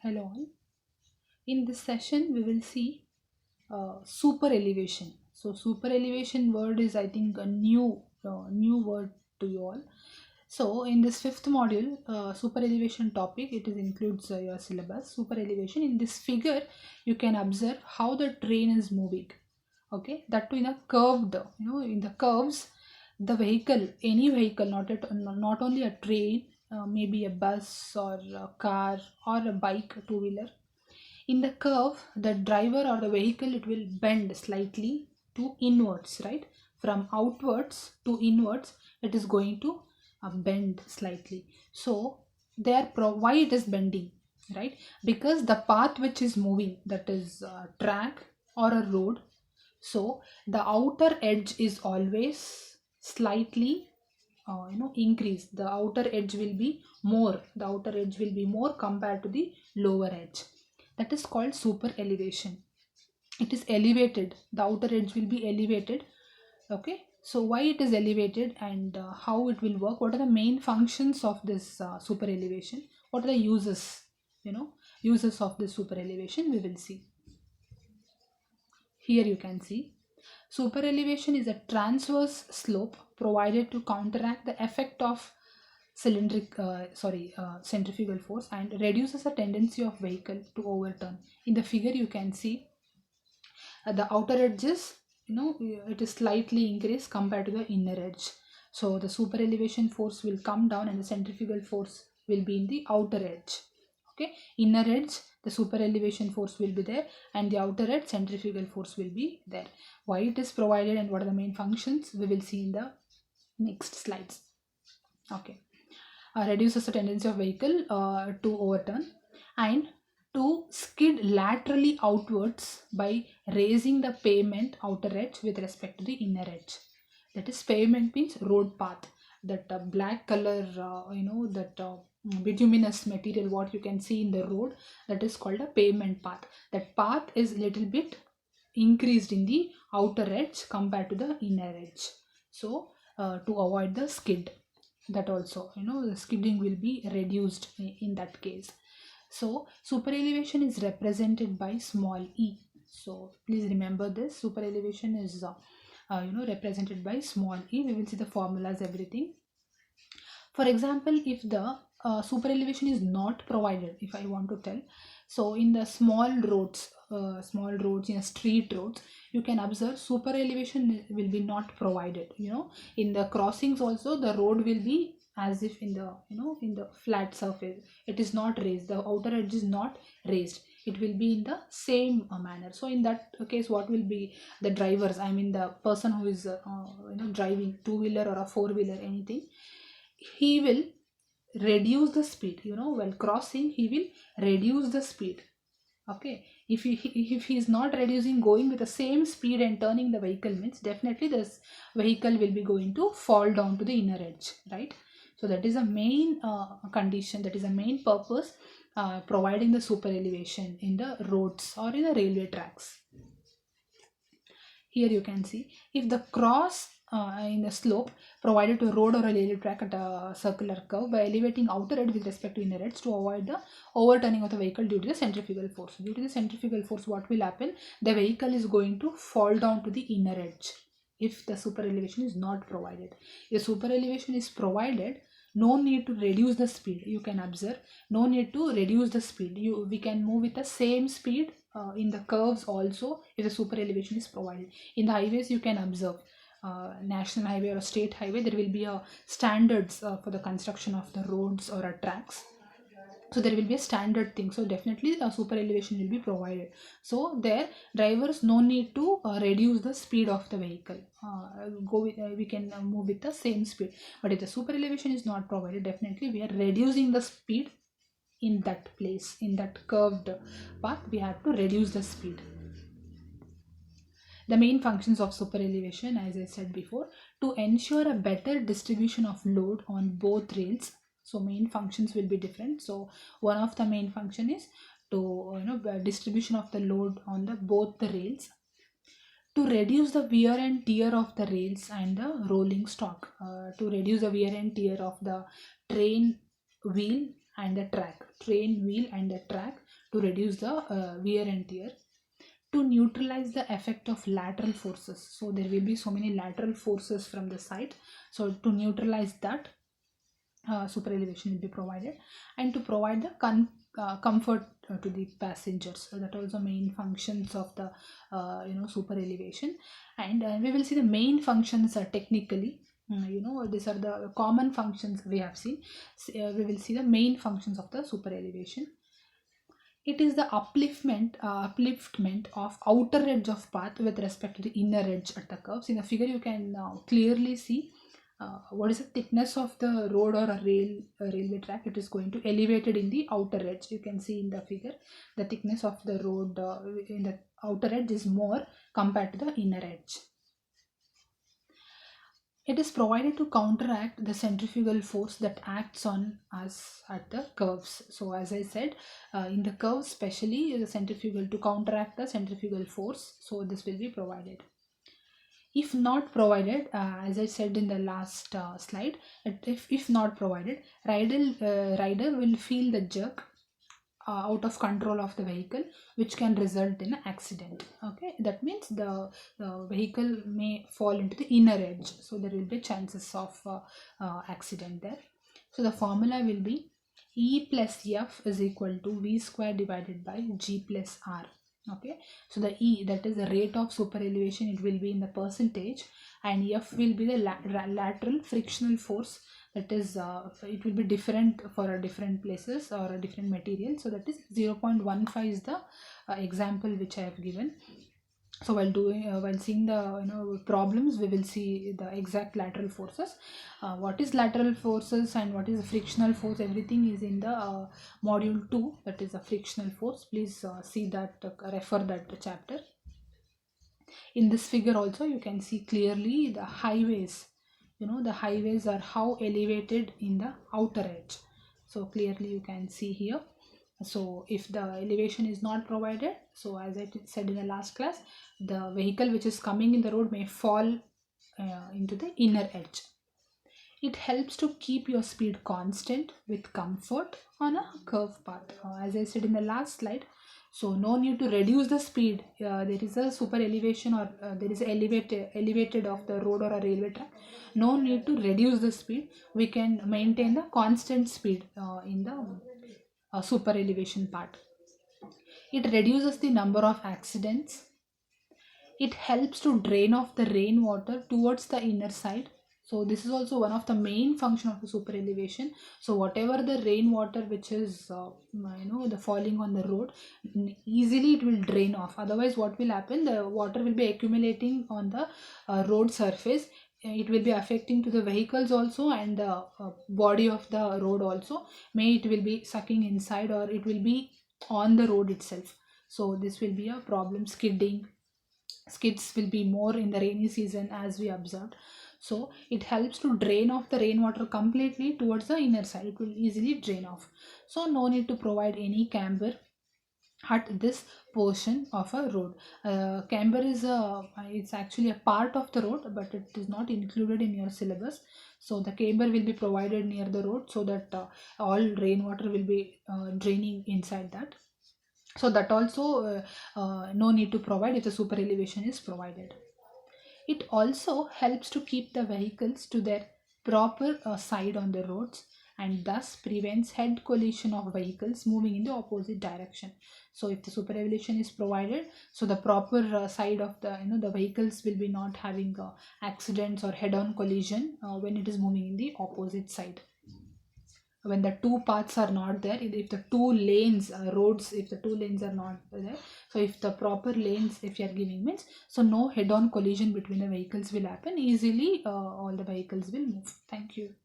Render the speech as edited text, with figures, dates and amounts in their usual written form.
Hello all. In this session, we will see super elevation. So, super elevation word is, I think, a new word to you all. So, in this fifth module, super elevation topic, it is includes your syllabus. Super elevation. In this figure, you can observe how the train is moving. Okay, that too in a curved. In the curves, the vehicle, any vehicle, not only a train, maybe a bus or a car or a bike, two wheeler, in the curve the driver or the vehicle, it will bend slightly to inwards, right? From outwards to inwards, it is going to bend slightly. So why it is bending, right? Because the path which is moving, that is track or a road, so the outer edge is always slightly increase. The outer edge will be more, compared to the lower edge. That is called super elevation. It is elevated, the outer edge will be elevated. Okay, so why it is elevated and how it will work, what are the main functions of this super elevation, what are the uses of this super elevation, we will see. Here you can see super elevation is a transverse slope provided to counteract the effect of centrifugal force and reduces the tendency of vehicle to overturn. In the figure you can see the outer edges, it is slightly increased compared to the inner edge. So the super elevation force will come down and the centrifugal force will be in the outer edge. Okay, inner edge the super elevation force will be there and the outer edge centrifugal force will be there. Why it is provided and what are the main functions, we will see in the next slides. Okay, reduces the tendency of vehicle to overturn and to skid laterally outwards by raising the pavement outer edge with respect to the inner edge. That is, pavement means road path. That black color, that bituminous material what you can see in the road, that is called a pavement path. That path is little bit increased in the outer edge compared to the inner edge. So to avoid the skid, that also, the skidding will be reduced in that case. So super elevation is represented by small e. So please remember this, super elevation is represented by small e. We will see the formulas, everything. For example, if the super elevation is not provided, if I want to tell, so in the small roads, in a street roads, you can observe super elevation will be not provided. In the crossings also, the road will be as if in the in the flat surface. It is not raised. The outer edge is not raised. It will be in the same manner. So in that case, what will be the drivers? I mean, the person who is driving two wheeler or a four wheeler, anything, he will reduce the speed, while crossing he will reduce the speed. Okay, if he is not reducing, going with the same speed and turning the vehicle, means definitely this vehicle will be going to fall down to the inner edge, right? So that is a main condition, that is a main purpose, providing the super elevation in the roads or in the railway tracks. Here you can see if the cross in the slope provided to a road or a railway track at a circular curve by elevating outer edge with respect to inner edge to avoid the overturning of the vehicle due to the centrifugal force. Due to the centrifugal force, what will happen? The vehicle is going to fall down to the inner edge if the super elevation is not provided. If super elevation is provided, no need to reduce the speed. You can observe, no need to reduce the speed. We can move with the same speed in the curves also if the super elevation is provided. In the highways you can observe, national highway or a state highway, there will be a standards for the construction of the roads or tracks. So there will be a standard thing, so definitely a super elevation will be provided. So there, drivers no need to reduce the speed of the vehicle, we can move with the same speed. But if the super elevation is not provided, definitely we are reducing the speed. In that place, in that curved path, we have to reduce the speed. The main functions of super elevation, as I said before, to ensure a better distribution of load on both rails. So main functions will be different. So one of the main function is to distribution of the load on the both the rails, to reduce the wear and tear of the rails and the rolling stock, to reduce the wear and tear of the train wheel and the track, train wheel and the track, to reduce the wear and tear. To neutralize the effect of lateral forces, so there will be so many lateral forces from the side, so to neutralize that, super elevation will be provided. And to provide the comfort to the passengers, so that also main functions of the super elevation. And we will see the main functions technically. These are the common functions we have seen. We will see the main functions of the super elevation. It is the upliftment of outer edge of path with respect to the inner edge at the curves. In the figure, you can clearly see what is the thickness of the road or a railway track. It is going to elevated in the outer edge. You can see in the figure the thickness of the road in the outer edge is more compared to the inner edge. It is provided to counteract the centrifugal force that acts on us at the curves. So as I said, in the curves especially, the centrifugal, to counteract the centrifugal force, so this will be provided. If not provided, as I said in the last slide, if not provided, rider will feel the jerk out of control of the vehicle, which can result in an accident. Okay, that means the vehicle may fall into the inner edge, so there will be chances of accident there. So the formula will be E plus F is equal to V square divided by G plus R. Okay, so the E, that is the rate of super elevation, it will be in the percentage, and F will be the lateral frictional force, that is it will be different for different places or a different material. So that is 0.15 is the example which I have given. So while seeing the problems, we will see the exact lateral forces. What is lateral forces and what is the frictional force, everything is in the module 2, that is a frictional force. Please see that, refer that chapter. In this figure also you can see clearly the highways. The highways are how elevated in the outer edge, so clearly you can see here. So if the elevation is not provided, so as I said in the last class, the vehicle which is coming in the road may fall into the inner edge. It helps to keep your speed constant with comfort on a curved path. As I said in the last slide, so no need to reduce the speed. There is a super elevation, or there is elevated of the road or a railway track. No need to reduce the speed. We can maintain the constant speed in the super elevation part. It reduces the number of accidents. It helps to drain off the rainwater towards the inner side. So this is also one of the main function of the super elevation. So whatever the rainwater which is the falling on the road, easily it will drain off. Otherwise what will happen, the water will be accumulating on the road surface. It will be affecting to the vehicles also, and the body of the road also. May it will be sucking inside, or it will be on the road itself. So this will be a problem. Skids will be more in the rainy season, as we observed. So it helps to drain off the rainwater completely towards the inner side. It will easily drain off. So no need to provide any camber at this portion of a road. Camber is it's actually a part of the road, but it is not included in your syllabus. So the camber will be provided near the road, so that all rainwater will be draining inside that. So that also no need to provide if the super elevation is provided. It also helps to keep the vehicles to their proper side on the roads, and thus prevents head collision of vehicles moving in the opposite direction. So if the super elevation is provided, so the proper side of the vehicles will be not having accidents or head-on collision when it is moving in the opposite side. When the two paths are not there, if the two lanes roads, if the two lanes are not there, so if the proper lanes if you are giving means, so no head-on collision between the vehicles will happen. Easily all the vehicles will move. Thank you.